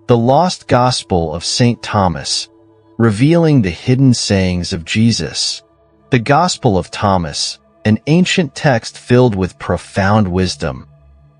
The Lost Gospel of St. Thomas, revealing the hidden sayings of Jesus. The Gospel of Thomas, an ancient text filled with profound wisdom,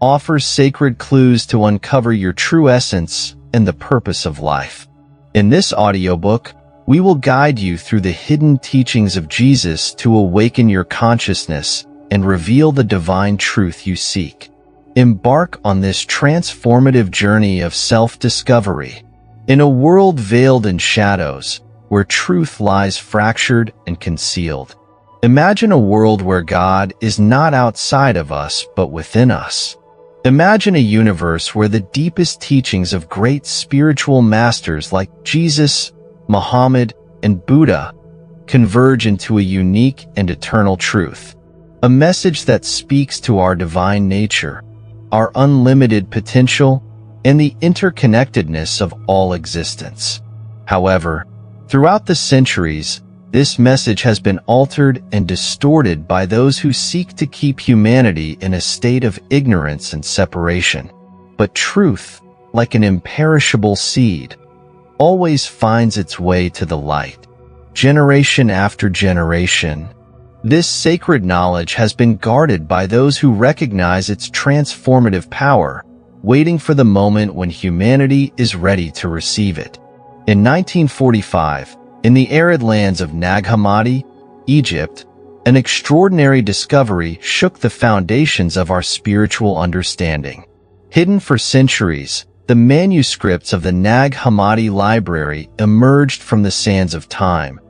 offers sacred clues to uncover your true essence and the purpose of life. In this audiobook, we will guide you through the hidden teachings of Jesus to awaken your consciousness and reveal the divine truth you seek. Embark on this transformative journey of self-discovery. In a world veiled in shadows, where truth lies fractured and concealed. Imagine a world where God is not outside of us, but within us. Imagine a universe where the deepest teachings of great spiritual masters like Jesus, Muhammad, and Buddha converge into a unique and eternal truth. A message that speaks to our divine nature, our unlimited potential, and the interconnectedness of all existence. However, throughout the centuries, this message has been altered and distorted by those who seek to keep humanity in a state of ignorance and separation. But truth, like an imperishable seed, always finds its way to the light. Generation after generation, this sacred knowledge has been guarded by those who recognize its transformative power, waiting for the moment when humanity is ready to receive it. In 1945, in the arid lands of Nag Hammadi, Egypt, an extraordinary discovery shook the foundations of our spiritual understanding. Hidden for centuries, the manuscripts of the Nag Hammadi library emerged from the sands of time,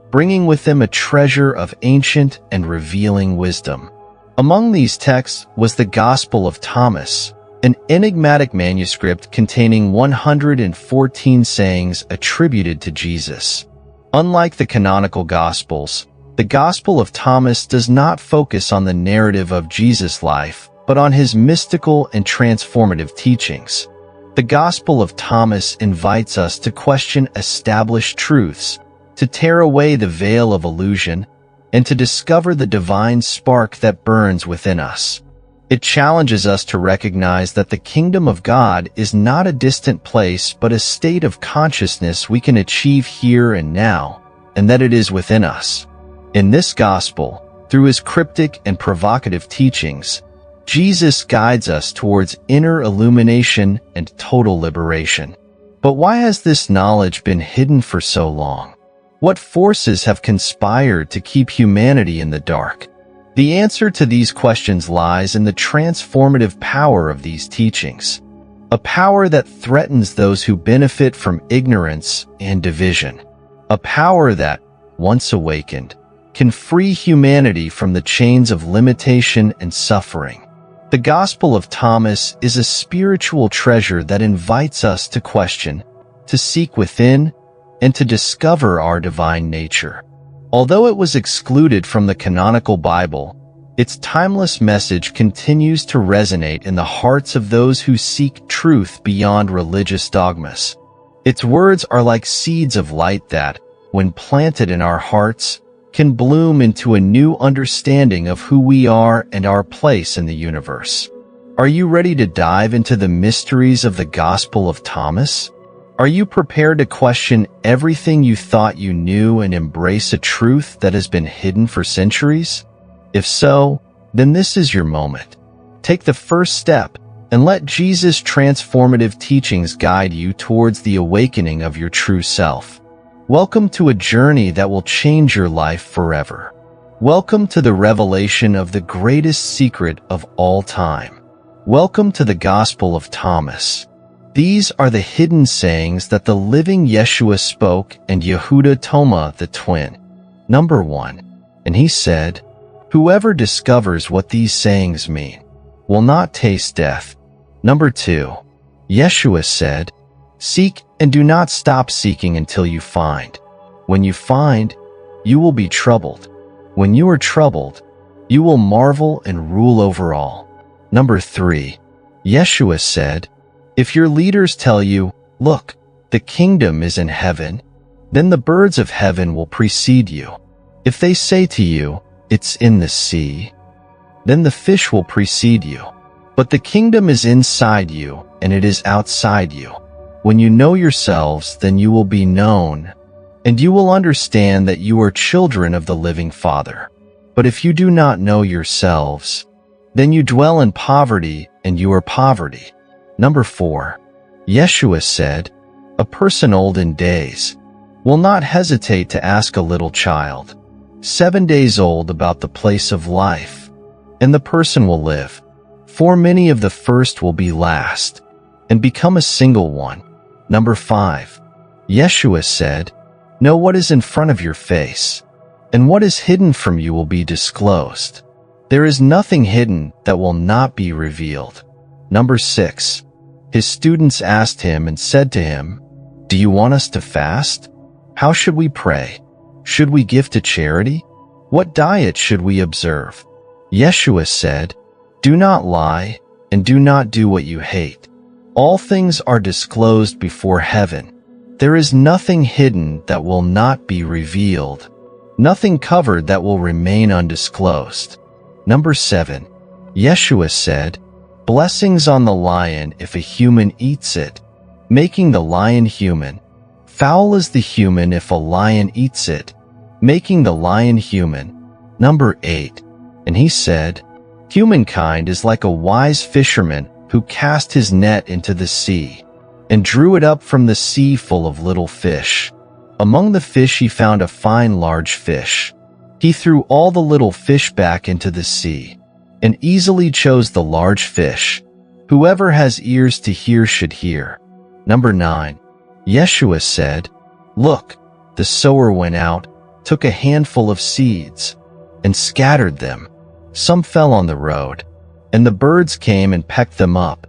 bringing with them a treasure of ancient and revealing wisdom. Among these texts was the Gospel of Thomas, an enigmatic manuscript containing 114 sayings attributed to Jesus. Unlike the canonical Gospels, the Gospel of Thomas does not focus on the narrative of Jesus' life, but on his mystical and transformative teachings. The Gospel of Thomas invites us to question established truths, to tear away the veil of illusion, and to discover the divine spark that burns within us. It challenges us to recognize that the kingdom of God is not a distant place but a state of consciousness we can achieve here and now, and that it is within us. In this gospel, through his cryptic and provocative teachings, Jesus guides us towards inner illumination and total liberation. But why has this knowledge been hidden for so long? What forces have conspired to keep humanity in the dark? The answer to these questions lies in the transformative power of these teachings, a power that threatens those who benefit from ignorance and division, a power that, once awakened, can free humanity from the chains of limitation and suffering. The Gospel of Thomas is a spiritual treasure that invites us to question, to seek within, and to discover our divine nature. Although it was excluded from the canonical Bible, its timeless message continues to resonate in the hearts of those who seek truth beyond religious dogmas. Its words are like seeds of light that, when planted in our hearts, can bloom into a new understanding of who we are and our place in the universe. Are you ready to dive into the mysteries of the Gospel of Thomas? Are you prepared to question everything you thought you knew and embrace a truth that has been hidden for centuries? If so, then this is your moment. Take the first step and let Jesus' transformative teachings guide you towards the awakening of your true self. Welcome to a journey that will change your life forever. Welcome to the revelation of the greatest secret of all time. Welcome to the Gospel of Thomas. These are the hidden sayings that the living Yeshua spoke and Yehuda Toma the twin. Number 1. And he said, "Whoever discovers what these sayings mean will not taste death." Number 2. Yeshua said, "Seek and do not stop seeking until you find. When you find, you will be troubled. When you are troubled, you will marvel and rule over all." Number 3. Yeshua said, "If your leaders tell you, 'Look, the kingdom is in heaven,' then the birds of heaven will precede you. If they say to you, 'It's in the sea,' then the fish will precede you. But the kingdom is inside you, and it is outside you. When you know yourselves, then you will be known, and you will understand that you are children of the living Father. But if you do not know yourselves, then you dwell in poverty, and you are poverty. Number 4. Yeshua said, a person old in days will not hesitate to ask a little child, 7 days old, about the place of life, and the person will live. For many of the first will be last, and become a single one. Number 5. Yeshua said, know what is in front of your face, and what is hidden from you will be disclosed. There is nothing hidden that will not be revealed. Number 6. His students asked him and said to him, do you want us to fast? How should we pray? Should we give to charity? What diet should we observe? Yeshua said, do not lie, and do not do what you hate. All things are disclosed before heaven. There is nothing hidden that will not be revealed, nothing covered that will remain undisclosed. Number 7. Yeshua said, blessings on the lion if a human eats it, making the lion human. Foul is the human if a lion eats it, making the lion human. Number 8. And he said, humankind is like a wise fisherman who cast his net into the sea, and drew it up from the sea full of little fish. Among the fish he found a fine large fish. He threw all the little fish back into the sea, and easily chose the large fish. Whoever has ears to hear should hear. Number 9. Yeshua said, look, the sower went out, took a handful of seeds, and scattered them. Some fell on the road, and the birds came and pecked them up.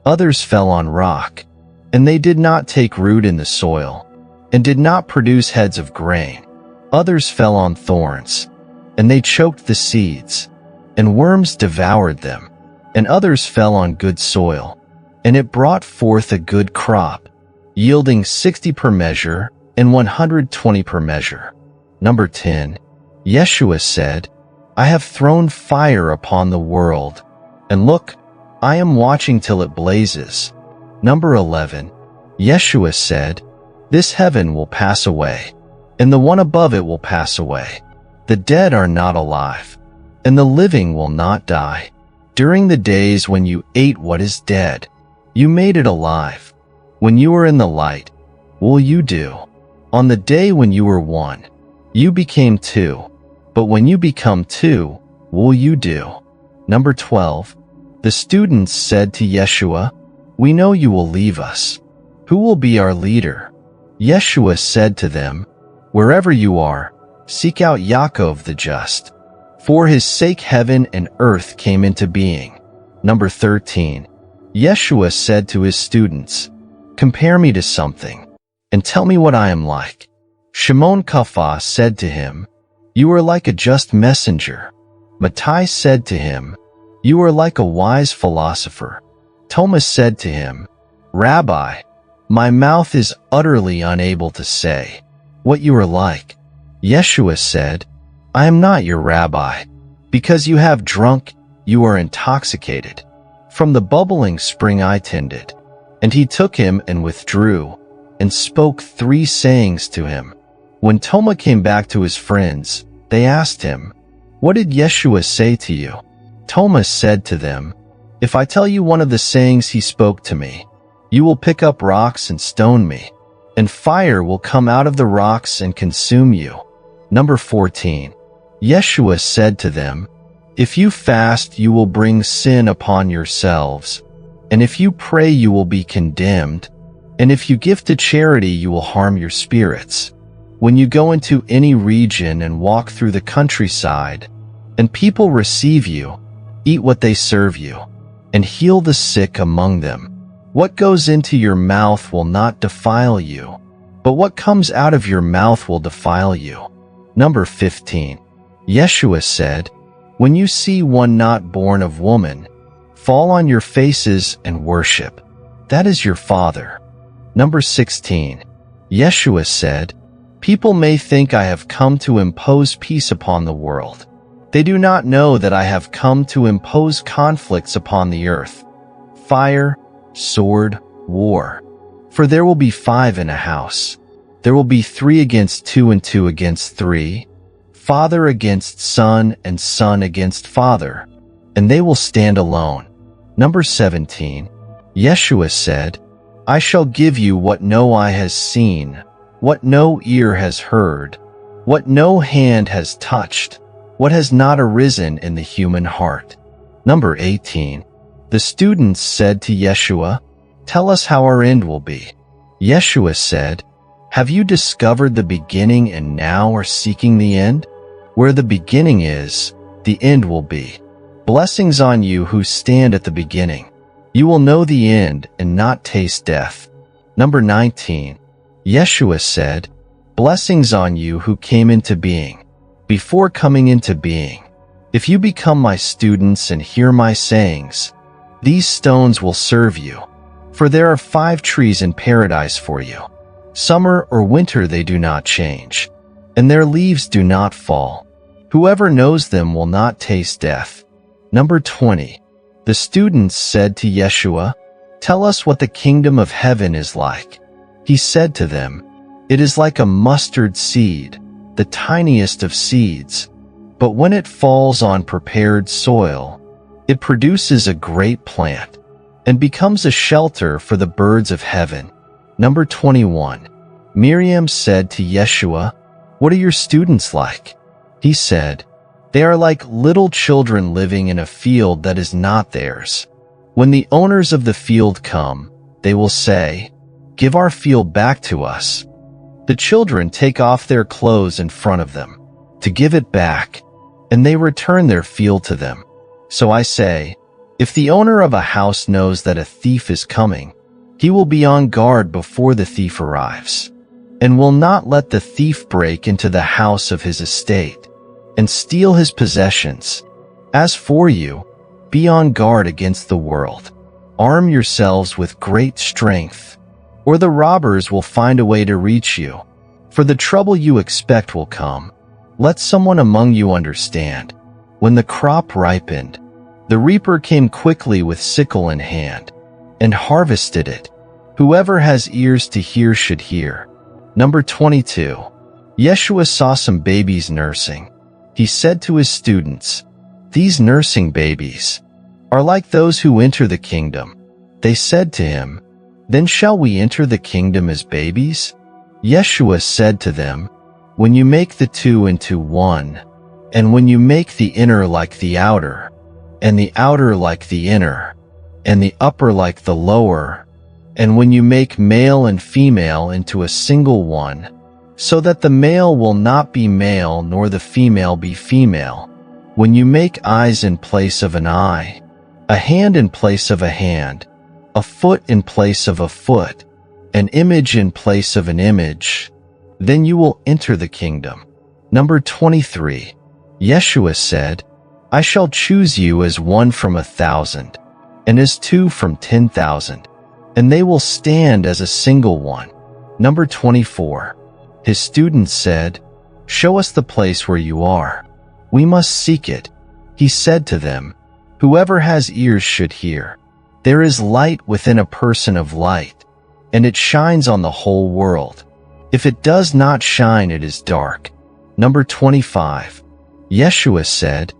Others fell on rock, and they did not take root in the soil, and did not produce heads of grain. Others fell on thorns, and they choked the seeds, and worms devoured them. And others fell on good soil, and it brought forth a good crop, yielding 60 per measure and 120 per measure. Number 10. Yeshua said, I have thrown fire upon the world, and look, I am watching till it blazes. Number 11. Yeshua said, this heaven will pass away, and the one above it will pass away. The dead are not alive, and the living will not die. During the days when you ate what is dead, you made it alive. When you were in the light, will you do? On the day when you were one, you became two. But when you become two, will you do? Number 12. The students said to Yeshua, we know you will leave us. Who will be our leader? Yeshua said to them, wherever you are, seek out Yaakov the just. For his sake heaven and earth came into being. Number 13. Yeshua said to his students, compare me to something, and tell me what I am like. Shimon Kepha said to him, you are like a just messenger. Matthias said to him, you are like a wise philosopher. Thomas said to him, Rabbi, my mouth is utterly unable to say what you are like. Yeshua said, I am not your rabbi. Because you have drunk, you are intoxicated. From the bubbling spring I tended. And he took him and withdrew, and spoke 3 sayings to him. When Thomas came back to his friends, they asked him, what did Yeshua say to you? Thomas said to them, if I tell you one of the sayings he spoke to me, you will pick up rocks and stone me, and fire will come out of the rocks and consume you. Number 14. Yeshua said to them, if you fast, you will bring sin upon yourselves, and if you pray, you will be condemned, and if you give to charity, you will harm your spirits. When you go into any region and walk through the countryside, and people receive you, eat what they serve you, and heal the sick among them. What goes into your mouth will not defile you, but what comes out of your mouth will defile you. Number 15. Yeshua said, when you see one not born of woman, fall on your faces and worship. That is your Father. Number 16. Yeshua said, people may think I have come to impose peace upon the world. They do not know that I have come to impose conflicts upon the earth. Fire, sword, war. For there will be 5 in a house. There will be 3 against 2 and 2 against 3, father against son and son against father, and they will stand alone. Number 17. Yeshua said, I shall give you what no eye has seen, what no ear has heard, what no hand has touched, what has not arisen in the human heart. Number 18. The students said to Yeshua, Tell us how our end will be. Yeshua said, Have you discovered the beginning and now are seeking the end? Where the beginning is, the end will be. Blessings on you who stand at the beginning. You will know the end and not taste death. Number 19. Yeshua said, Blessings on you who came into being. Before coming into being, if you become my students and hear my sayings, these stones will serve you. For there are 5 trees in paradise for you. Summer or winter they do not change, and their leaves do not fall. Whoever knows them will not taste death. Number 20. The students said to Yeshua, Tell us what the kingdom of heaven is like. He said to them, It is like a mustard seed, the tiniest of seeds. But when it falls on prepared soil, it produces a great plant and becomes a shelter for the birds of heaven. Number 21. Miriam said to Yeshua, What are your students like? He said, They are like little children living in a field that is not theirs. When the owners of the field come, they will say, Give our field back to us. The children take off their clothes in front of them to give it back, and they return their field to them. So I say, if the owner of a house knows that a thief is coming, he will be on guard before the thief arrives, and will not let the thief break into the house of his estate and steal his possessions. As for you, be on guard against the world. Arm yourselves with great strength, or the robbers will find a way to reach you, for the trouble you expect will come. Let someone among you understand. When the crop ripened, the reaper came quickly with sickle in hand, and harvested it. Whoever has ears to hear should hear. Number 22. Yeshua saw some babies nursing. He said to his students, These nursing babies are like those who enter the kingdom. They said to him, Then shall we enter the kingdom as babies? Yeshua said to them, When you make the 2 into 1, and when you make the inner like the outer, and the outer like the inner, and the upper like the lower, and when you make male and female into a single one, so that the male will not be male nor the female be female, when you make eyes in place of an eye, a hand in place of a hand, a foot in place of a foot, an image in place of an image, then you will enter the kingdom. Number 23. Yeshua said, I shall choose you as 1 from 1,000, and as 2 from 10,000, and they will stand as a single one. Number 24. His students said, Show us the place where you are. We must seek it. He said to them, Whoever has ears should hear. There is light within a person of light, and it shines on the whole world. If it does not shine, it is dark. Number 25. Yeshua said,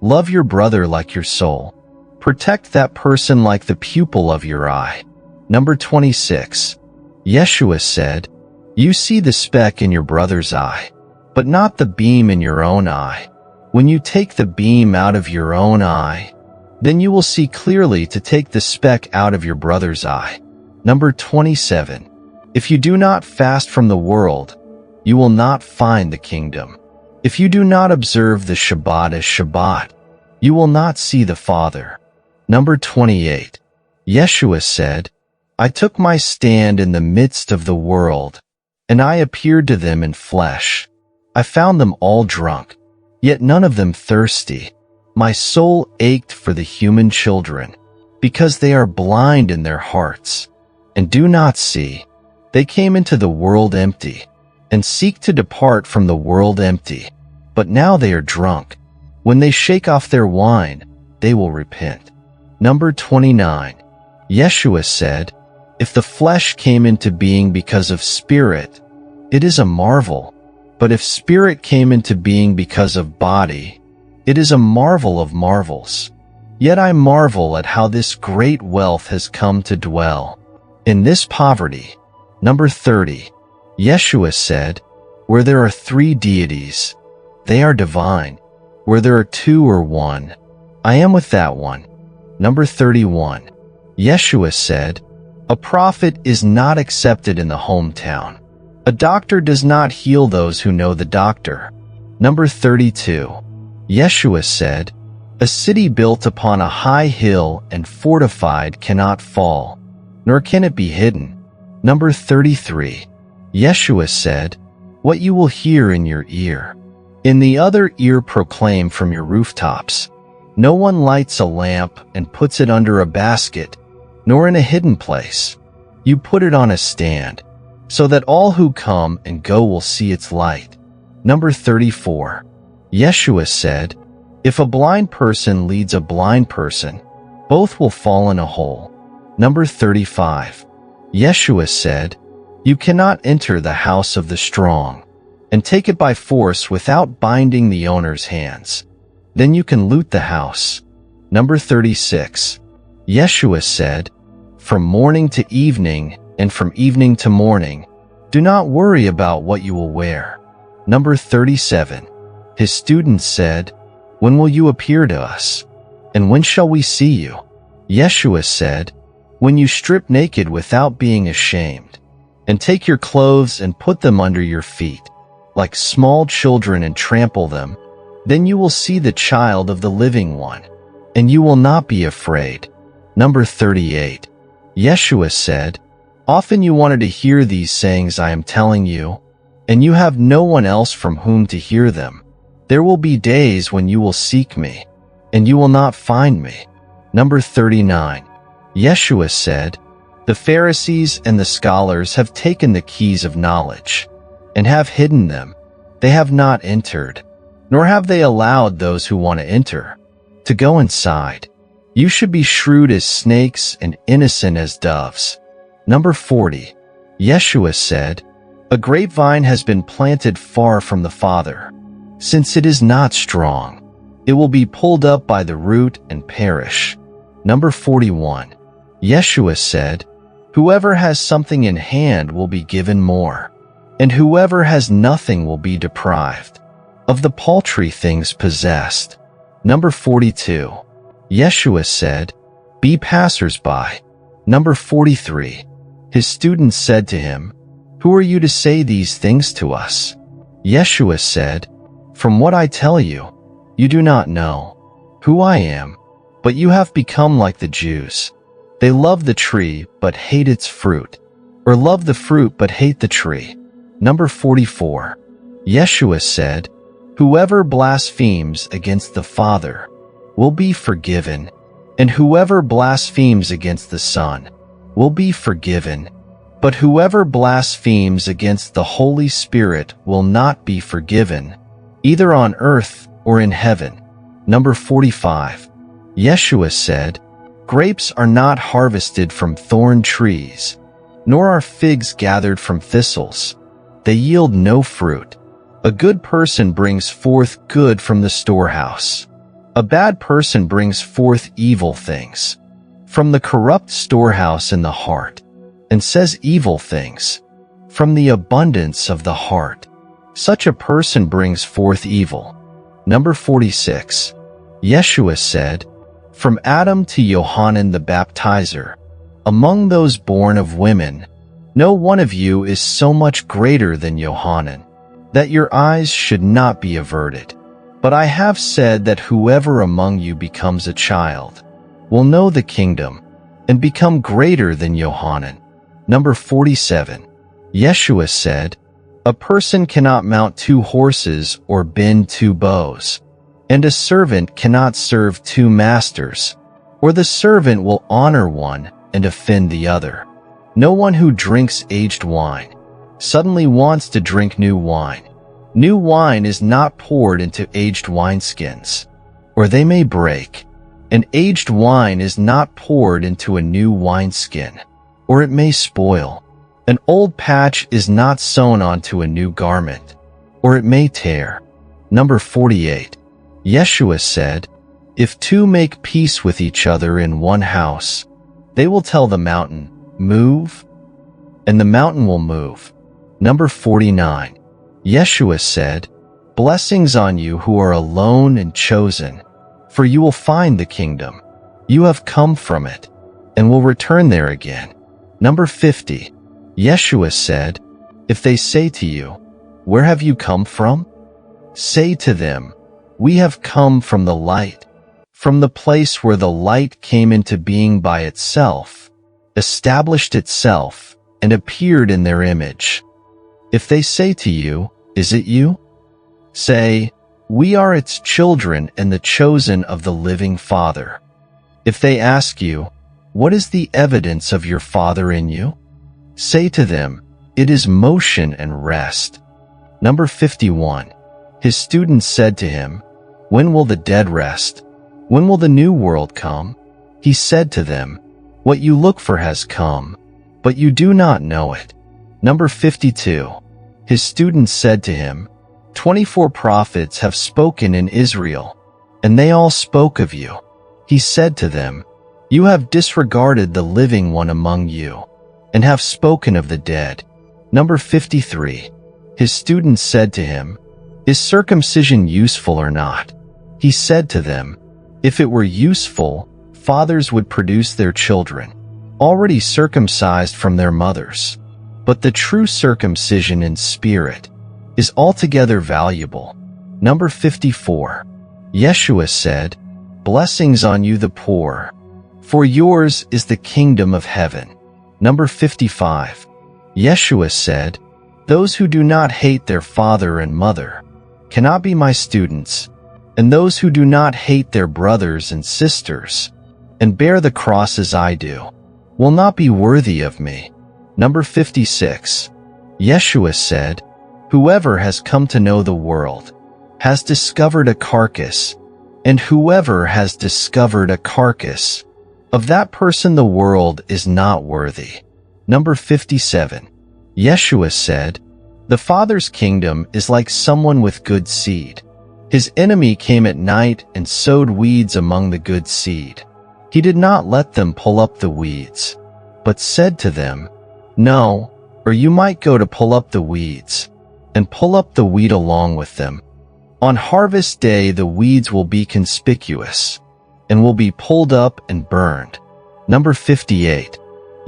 Love your brother like your soul. Protect that person like the pupil of your eye. Number 26. Yeshua said, You see the speck in your brother's eye, but not the beam in your own eye. When you take the beam out of your own eye, then you will see clearly to take the speck out of your brother's eye. Number 27. If you do not fast from the world, you will not find the kingdom. If you do not observe the Shabbat as Shabbat, you will not see the Father. Number 28. Yeshua said, I took my stand in the midst of the world, and I appeared to them in flesh. I found them all drunk, yet none of them thirsty. My soul ached for the human children, because they are blind in their hearts, and do not see. They came into the world empty, and seek to depart from the world empty. But now they are drunk. When they shake off their wine, they will repent. Number 29. Yeshua said, If the flesh came into being because of spirit, it is a marvel. But if spirit came into being because of body, it is a marvel of marvels. Yet I marvel at how this great wealth has come to dwell in this poverty. Number 30. Yeshua said, where there are 3 deities, they are divine. Where there are 2 or 1, I am with that one. Number 31. Yeshua said, a prophet is not accepted in the hometown. A doctor does not heal those who know the doctor. Number 32. Yeshua said, a city built upon a high hill and fortified cannot fall, nor can it be hidden. Number 33. Yeshua said, what you will hear in your ear, in the other ear proclaim from your rooftops. No one lights a lamp and puts it under a basket, nor in a hidden place. You put it on a stand, so that all who come and go will see its light. Number 34. Yeshua said, if a blind person leads a blind person, both will fall in a hole. Number 35. Yeshua said, you cannot enter the house of the strong and take it by force without binding the owner's hands. Then you can loot the house. Number 36. Yeshua said, from morning to evening and from evening to morning, do not worry about what you will wear. Number 37. His students said, when will you appear to us? And when shall we see you? Yeshua said, when you strip naked without being ashamed, and take your clothes and put them under your feet, like small children, and trample them, then you will see the child of the living one, and you will not be afraid. Number 38. Yeshua said, often you wanted to hear these sayings I am telling you, and you have no one else from whom to hear them. There will be days when you will seek me, and you will not find me. Number 39. Yeshua said, the Pharisees and the scholars have taken the keys of knowledge, and have hidden them. They have not entered, nor have they allowed those who want to enter to go inside. You should be shrewd as snakes and innocent as doves. Number 40. Yeshua said, a grapevine has been planted far from the Father. Since it is not strong, it will be pulled up by the root and perish. Number 41. Yeshua said, whoever has something in hand will be given more, and whoever has nothing will be deprived of the paltry things possessed. Number 42. Yeshua said, be passers-by. Number 43. His students said to him, who are you to say these things to us? Yeshua said, from what I tell you, you do not know who I am, but you have become like the Jews. They love the tree but hate its fruit, or love the fruit but hate the tree. Number 44. Yeshua said, whoever blasphemes against the Father will be forgiven, and whoever blasphemes against the Son will be forgiven. But whoever blasphemes against the Holy Spirit will not be forgiven, either on earth or in heaven. Number 45. Yeshua said, grapes are not harvested from thorn trees, nor are figs gathered from thistles. They yield no fruit. A good person brings forth good from the storehouse. A bad person brings forth evil things from the corrupt storehouse in the heart, and says evil things from the abundance of the heart. Such a person brings forth evil. Number 46. Yeshua said, from Adam to Yohanan the Baptizer, among those born of women, no one of you is so much greater than Yohanan, that your eyes should not be averted. But I have said that whoever among you becomes a child will know the kingdom and become greater than Yohanan. Number 47. Yeshua said, a person cannot mount 2 horses or bend 2 bows, and a servant cannot serve 2 masters, or the servant will honor one and offend the other. No one who drinks aged wine suddenly wants to drink new wine. New wine is not poured into aged wineskins, or they may break. And aged wine is not poured into a new wineskin, or it may spoil. An old patch is not sewn onto a new garment, or it may tear. Number 48. Yeshua said, "If two make peace with each other in one house, they will tell the mountain, 'Move,' and the mountain will move." Number 49. Yeshua said, "Blessings on you who are alone and chosen, for you will find the kingdom. You have come from it, and will return there again." Number 50. Yeshua said, "If they say to you, 'Where have you come from?' say to them, 'We have come from the light, from the place where the light came into being by itself, established itself, and appeared in their image.' If they say to you, 'Is it you?' say, 'We are its children and the chosen of the living Father.' If they ask you, 'What is the evidence of your Father in you?' say to them, 'It is motion and rest.'" Number 51. His students said to him, "When will the dead rest? When will the new world come?" He said to them, "What you look for has come, but you do not know it." Number 52. His students said to him, 24 prophets have spoken in Israel, and they all spoke of you." He said to them, "You have disregarded the living one among you, and have spoken of the dead." Number 53. His students said to him, "Is circumcision useful or not?" He said to them, "If it were useful, fathers would produce their children, already circumcised from their mothers. But the true circumcision in spirit is altogether valuable." Number 54. Yeshua said, "Blessings on you the poor, for yours is the kingdom of heaven." Number 55. Yeshua said, "Those who do not hate their father and mother cannot be my students, and those who do not hate their brothers and sisters and bear the cross as I do will not be worthy of me." Number 56. Yeshua said, "Whoever has come to know the world has discovered a carcass, and whoever has discovered a carcass, of that person the world is not worthy." Number 57. Yeshua said, "The Father's kingdom is like someone with good seed. His enemy came at night and sowed weeds among the good seed. He did not let them pull up the weeds, but said to them, 'No, or you might go to pull up the weeds, and pull up the wheat along with them. On harvest day the weeds will be conspicuous, and will be pulled up and burned." Number 58.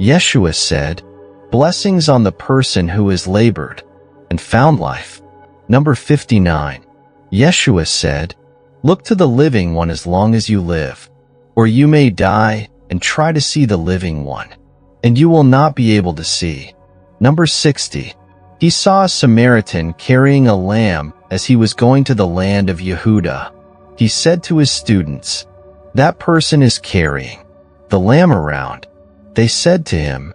Yeshua said, "Blessings on the person who has labored and found life." Number 59. Yeshua said, "Look to the living one as long as you live, or you may die and try to see the living one, and you will not be able to see." Number 60. He saw a Samaritan carrying a lamb as he was going to the land of Yehuda. He said to his students, "That person is carrying the lamb around." They said to him,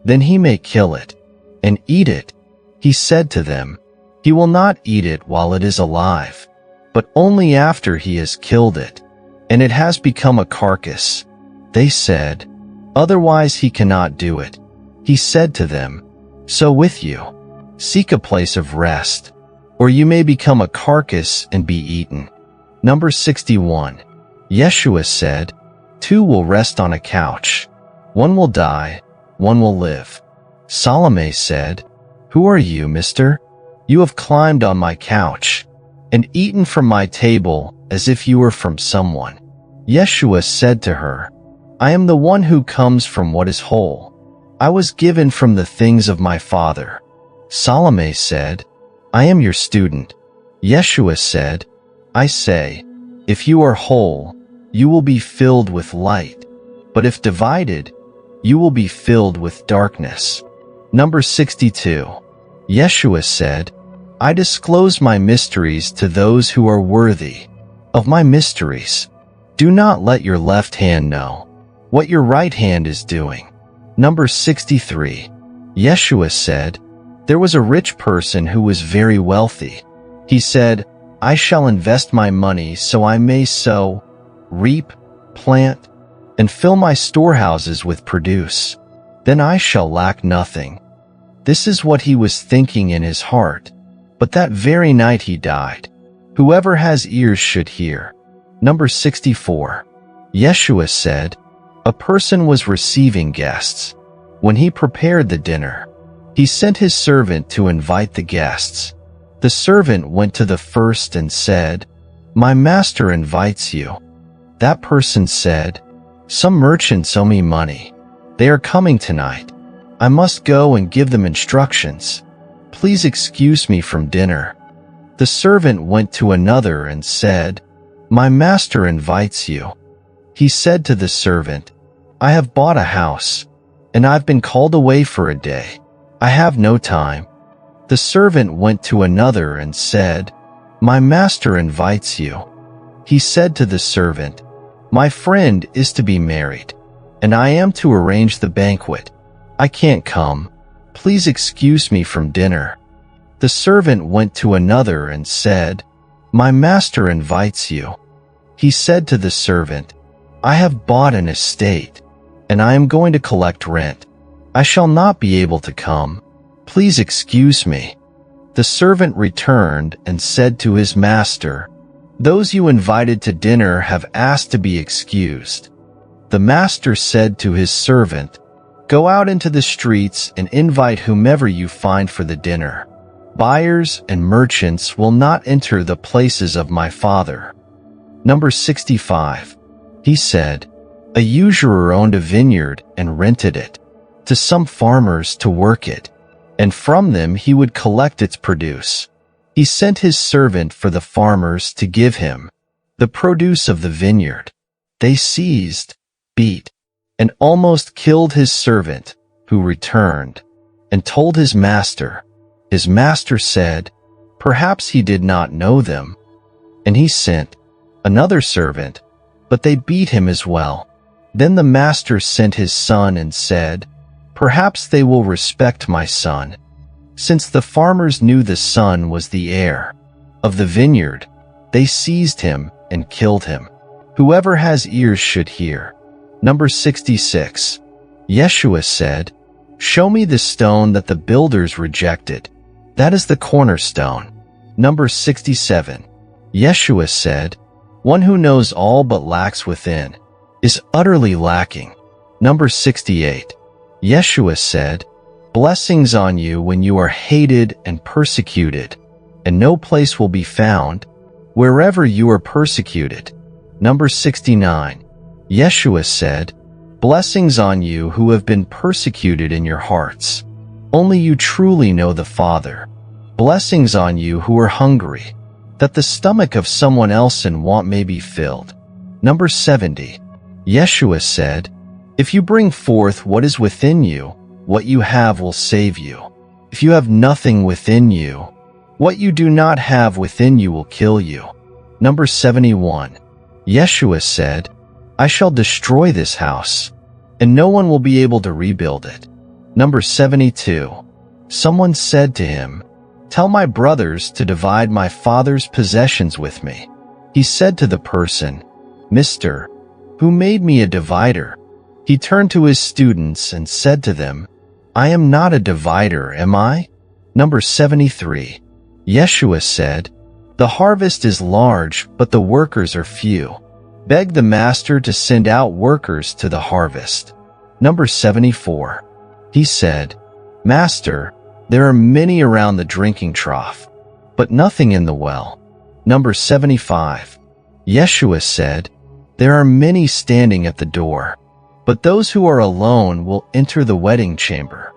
"Then he may kill it and eat it." He said to them, "He will not eat it while it is alive, but only after he has killed it, and it has become a carcass." They said, "Otherwise he cannot do it." He said to them, "So with you, seek a place of rest, or you may become a carcass and be eaten." Number 61. Yeshua said, "Two will rest on a couch. One will die, one will live." Salome said, "Who are you, mister? You have climbed on my couch and eaten from my table as if you were from someone." Yeshua said to her, "I am the one who comes from what is whole. I was given from the things of my Father." Salome said, "I am your student." Yeshua said, "I say, if you are whole, you will be filled with light, but if divided, you will be filled with darkness." Number 62. Yeshua said, "I disclose my mysteries to those who are worthy of my mysteries. Do not let your left hand know what your right hand is doing." Number 63. Yeshua said, "There was a rich person who was very wealthy. He said, 'I shall invest my money so I may sow, reap, plant, and fill my storehouses with produce. then I shall lack nothing." This is what he was thinking in his heart. But that very night he died. Whoever has ears should hear. Number 64. Yeshua said, a person was receiving guests. When he prepared the dinner, he sent his servant to invite the guests. The servant went to the first and said, "My master invites you." That person said, "Some merchants owe me money. They are coming tonight. I must go and give them instructions. Please excuse me from dinner." The servant went to another and said, "My master invites you." He said to the servant, "I have bought a house, and I've been called away for a day. I have no time." The servant went to another and said, "My master invites you." He said to the servant, "My friend is to be married, and I am to arrange the banquet. I can't come. Please excuse me from dinner." The servant went to another and said, "My master invites you." He said to the servant, "I have bought an estate, and I am going to collect rent. I shall not be able to come. Please excuse me." The servant returned and said to his master, "Those you invited to dinner have asked to be excused." The master said to his servant, "Go out into the streets and invite whomever you find for the dinner. Buyers and merchants will not enter the places of my Father." Number 65. He said, a usurer owned a vineyard and rented it to some farmers to work it, and from them he would collect its produce. He sent his servant for the farmers to give him the produce of the vineyard. They seized, beat, and almost killed his servant, who returned and told his master. His master said, "Perhaps he did not know them." And he sent another servant, but they beat him as well. Then the master sent his son and said, "Perhaps they will respect my son." Since the farmers knew the son was the heir of the vineyard, they seized him and killed him. Whoever has ears should hear. Number 66. Yeshua said, "Show me the stone that the builders rejected. That is the cornerstone." Number 67. Yeshua said, "One who knows all but lacks within is utterly lacking." Number 68. Yeshua said, "Blessings on you when you are hated and persecuted, and no place will be found wherever you are persecuted." Number 69. Yeshua said, "Blessings on you who have been persecuted in your hearts. Only you truly know the Father. Blessings on you who are hungry, that the stomach of someone else in want may be filled." Number 70. Yeshua said, "If you bring forth what is within you, what you have will save you. If you have nothing within you, what you do not have within you will kill you." Number 71. Yeshua said, "I shall destroy this house, and no one will be able to rebuild it." Number 72. Someone said to him, "Tell my brothers to divide my father's possessions with me." He said to the person, "Mister, who made me a divider?" He turned to his students and said to them, "I am not a divider, am I?" Number 73. Yeshua said, "The harvest is large, but the workers are few. Beg the master to send out workers to the harvest." Number 74. He said, "Master, there are many around the drinking trough, but nothing in the well." Number 75. Yeshua said, "There are many standing at the door, but those who are alone will enter the wedding chamber."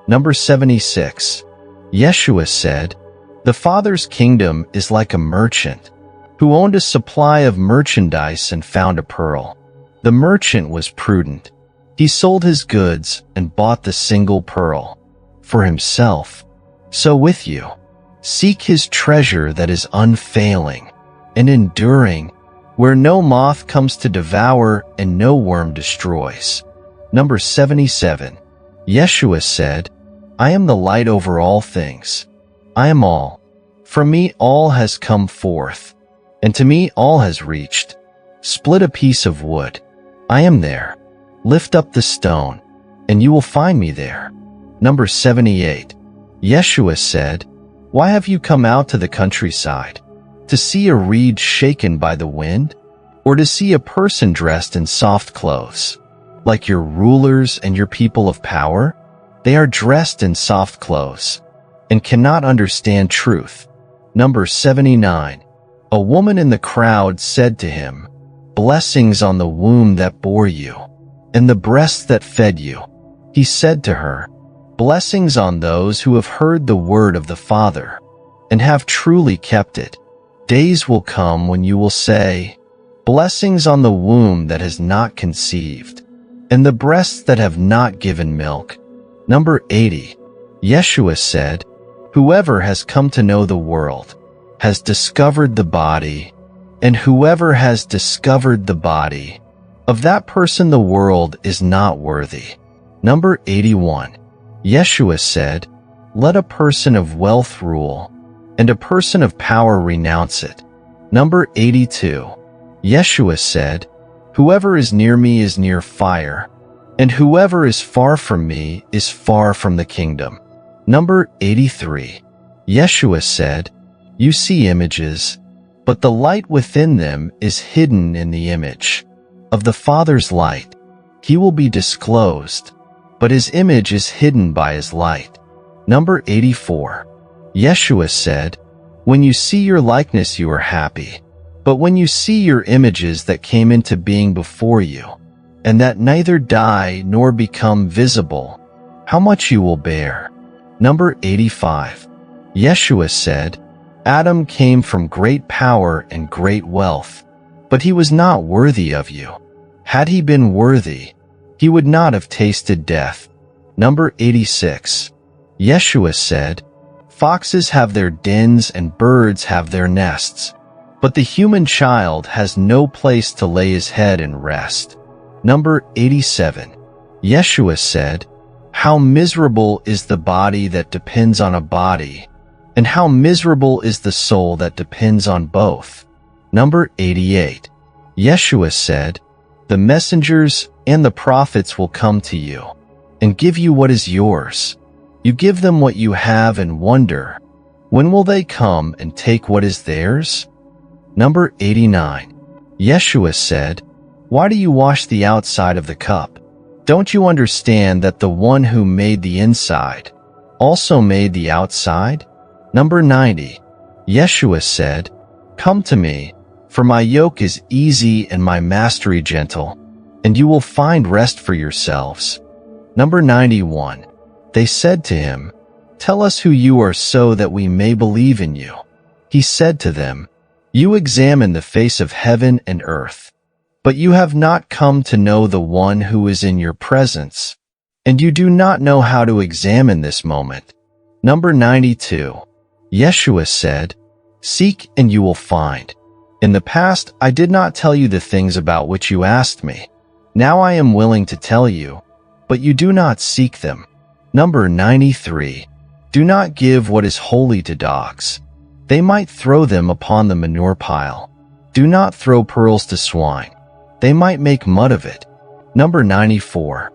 Number 76. Yeshua said, "The Father's kingdom is like a merchant who owned a supply of merchandise and found a pearl. The merchant was prudent. He sold his goods and bought the single pearl for himself. So with you, seek his treasure that is unfailing and enduring, where no moth comes to devour and no worm destroys." Number 77. Yeshua said, "I am the light over all things. I am all. From me all has come forth, and to me all has reached. Split a piece of wood. I am there. Lift up the stone. and you will find me there. Number 78. Yeshua said, "Why have you come out to the countryside? To see a reed shaken by the wind? Or to see a person dressed in soft clothes? Like your rulers and your people of power? They are dressed in soft clothes and cannot understand truth." Number 79. A woman in the crowd said to him, "Blessings on the womb that bore you, and the breasts that fed you." He said to her, "Blessings on those who have heard the word of the Father, and have truly kept it. Days will come when you will say, 'Blessings on the womb that has not conceived, and the breasts that have not given milk.'" Number 80. Yeshua said, "Whoever has come to know the world has discovered the body, and whoever has discovered the body, of that person the world is not worthy." Number 81. Yeshua said, "Let a person of wealth rule, and a person of power renounce it." Number 82. Yeshua said, "Whoever is near me is near fire, and whoever is far from me is far from the kingdom." Number 83. Yeshua said, "You see images, but the light within them is hidden in the image of the Father's light. He will be disclosed, but his image is hidden by his light." Number 84. Yeshua said, "When you see your likeness you are happy, but when you see your images that came into being before you, and that neither die nor become visible, how much you will bear." Number 85. Yeshua said, "Adam came from great power and great wealth, but he was not worthy of you. Had he been worthy, he would not have tasted death." Number 86. Yeshua said, "Foxes have their dens and birds have their nests, but the human child has no place to lay his head and rest." Number 87. Yeshua said, "How miserable is the body that depends on a body, and how miserable is the soul that depends on both." Number 88. Yeshua said, "The messengers and the prophets will come to you, and give you what is yours. You give them what you have and wonder, when will they come and take what is theirs?" Number 89. Yeshua said, "Why do you wash the outside of the cup? Don't you understand that the one who made the inside also made the outside?" Number 90. Yeshua said, "Come to me, for my yoke is easy and my mastery gentle, and you will find rest for yourselves." Number 91. They said to him, "Tell us who you are so that we may believe in you." He said to them, "You examine the face of heaven and earth, but you have not come to know the one who is in your presence, and you do not know how to examine this moment." Number 92. Yeshua said, "Seek and you will find. In the past I did not tell you the things about which you asked me. Now I am willing to tell you, but you do not seek them." Number 93. Do not give what is holy to dogs. They might throw them upon the manure pile. Do not throw pearls to swine. They might make mud of it. Number 94.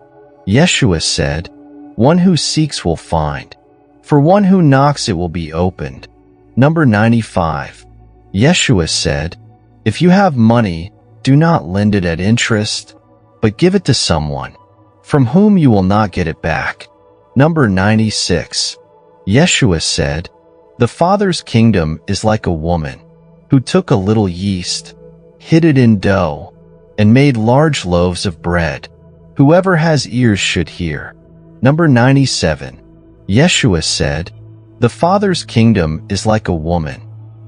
Yeshua said, "One who seeks will find. For one who knocks it will be opened." Number 95. Yeshua said, "If you have money, do not lend it at interest, but give it to someone, from whom you will not get it back." Number 96. Yeshua said, "The Father's kingdom is like a woman who took a little yeast, hid it in dough, and made large loaves of bread. Whoever has ears should hear." Number 97. Yeshua said, "The Father's kingdom is like a woman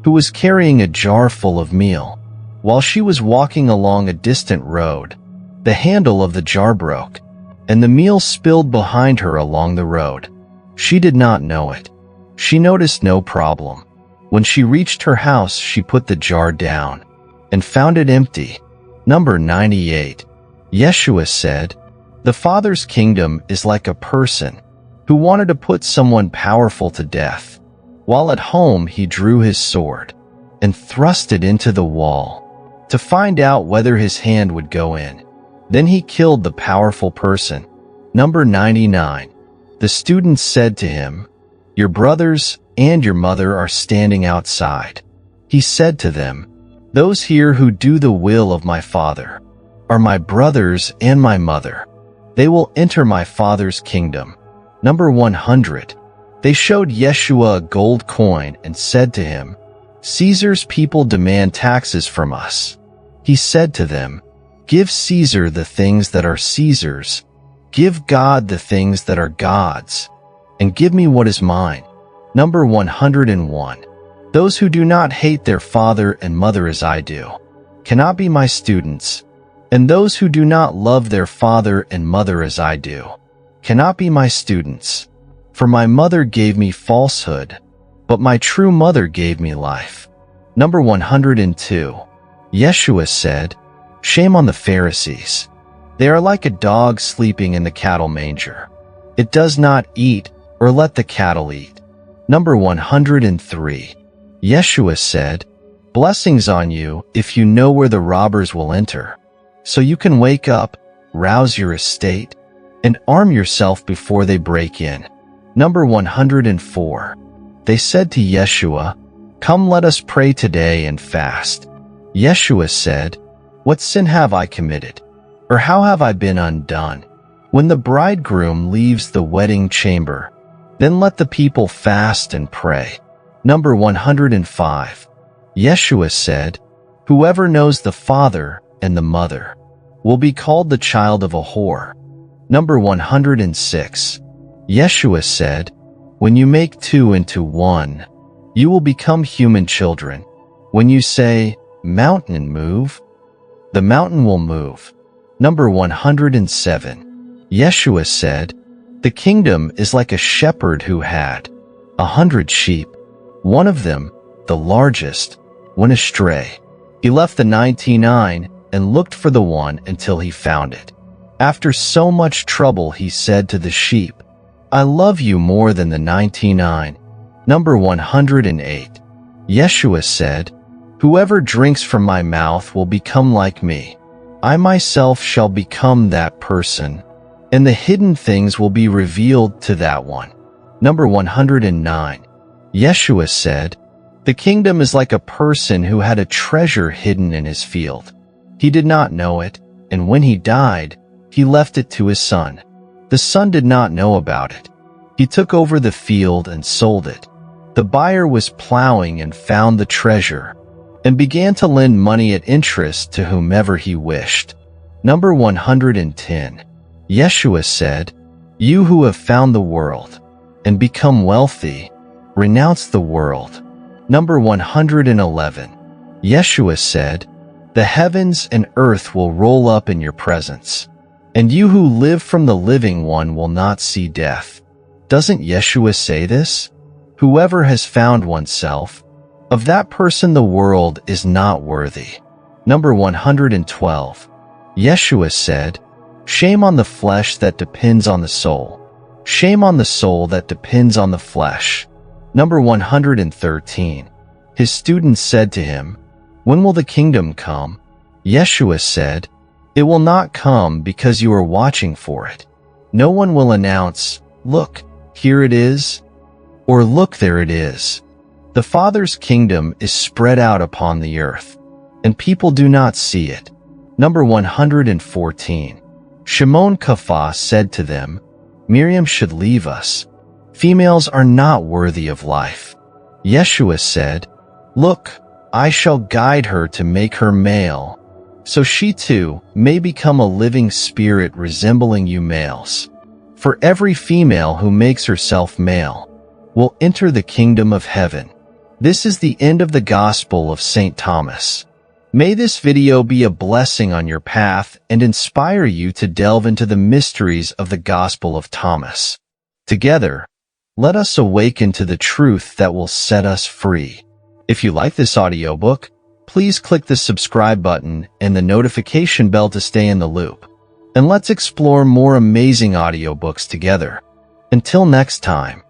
who was carrying a jar full of meal. While she was walking along a distant road, the handle of the jar broke, and the meal spilled behind her along the road. She did not know it. She noticed no problem. When she reached her house, she put the jar down and found it empty." Number 98. Yeshua said, "The Father's kingdom is like a person who wanted to put someone powerful to death. While at home, he drew his sword and thrust it into the wall to find out whether his hand would go in. Then he killed the powerful person. Number 99. The student said to him, "Your brothers and your mother are standing outside." He said to them, "Those here who do the will of my Father are my brothers and my mother. They will enter my Father's kingdom." Number 100. They showed Yeshua a gold coin and said to him, "Caesar's people demand taxes from us." He said to them, "Give Caesar the things that are Caesar's, give God the things that are God's, and give me what is mine." Number 101. Those who do not hate their father and mother as I do cannot be my students, and those who do not love their father and mother as I do cannot be my students. For my mother gave me falsehood, but my true mother gave me life. Number 102. Yeshua said, "Shame on the Pharisees. They are like a dog sleeping in the cattle manger. It does not eat or let the cattle eat." Number 103. Yeshua said, "Blessings on you if you know where the robbers will enter, so you can wake up, rouse your estate, and arm yourself before they break in." Number 104. They said to Yeshua, "Come, let us pray today and fast." Yeshua said, "What sin have I committed? Or how have I been undone? When the bridegroom leaves the wedding chamber, then let the people fast and pray." Number 105. Yeshua said, "Whoever knows the father and the mother will be called the child of a whore." Number 106. Yeshua said, "When you make two into one, you will become human children. When you say, 'Mountain, move,' the mountain will move." Number 107. Yeshua said, "The kingdom is like a shepherd who had 100 sheep. One of them, the largest, went astray. He left the 99 and looked for the one until he found it. After so much trouble, he said to the sheep, 'I love you more than the 99. Number 108. Yeshua said, "Whoever drinks from my mouth will become like me. I myself shall become that person, and the hidden things will be revealed to that one." Number 109. Yeshua said, "The kingdom is like a person who had a treasure hidden in his field. He did not know it, and when he died, he left it to his son. The son did not know about it. He took over the field and sold it. The buyer was plowing and found the treasure, and began to lend money at interest to whomever he wished." Number 110. Yeshua said, "You who have found the world and become wealthy, renounce the world." Number 111. Yeshua said, "The heavens and earth will roll up in your presence, and you who live from the living one will not see death." Doesn't Yeshua say this? Whoever has found oneself, of that person the world is not worthy. Number 112. Yeshua said, "Shame on the flesh that depends on the soul. Shame on the soul that depends on the flesh." Number 113. His students said to him, "When will the kingdom come?" Yeshua said, "It will not come because you are watching for it. No one will announce, 'Look, here it is,' or 'Look, there it is.' The Father's kingdom is spread out upon the earth, and people do not see it." Number 114. Shimon Kephas said to them, "Miriam should leave us. Females are not worthy of life." Yeshua said, "Look, I shall guide her to make her male, so she too may become a living spirit resembling you males. For every female who makes herself male will enter the kingdom of heaven." This is the end of the Gospel of St. Thomas. May this video be a blessing on your path and inspire you to delve into the mysteries of the Gospel of Thomas. Together, let us awaken to the truth that will set us free. If you like this audiobook, please click the subscribe button and the notification bell to stay in the loop. And let's explore more amazing audiobooks together. Until next time.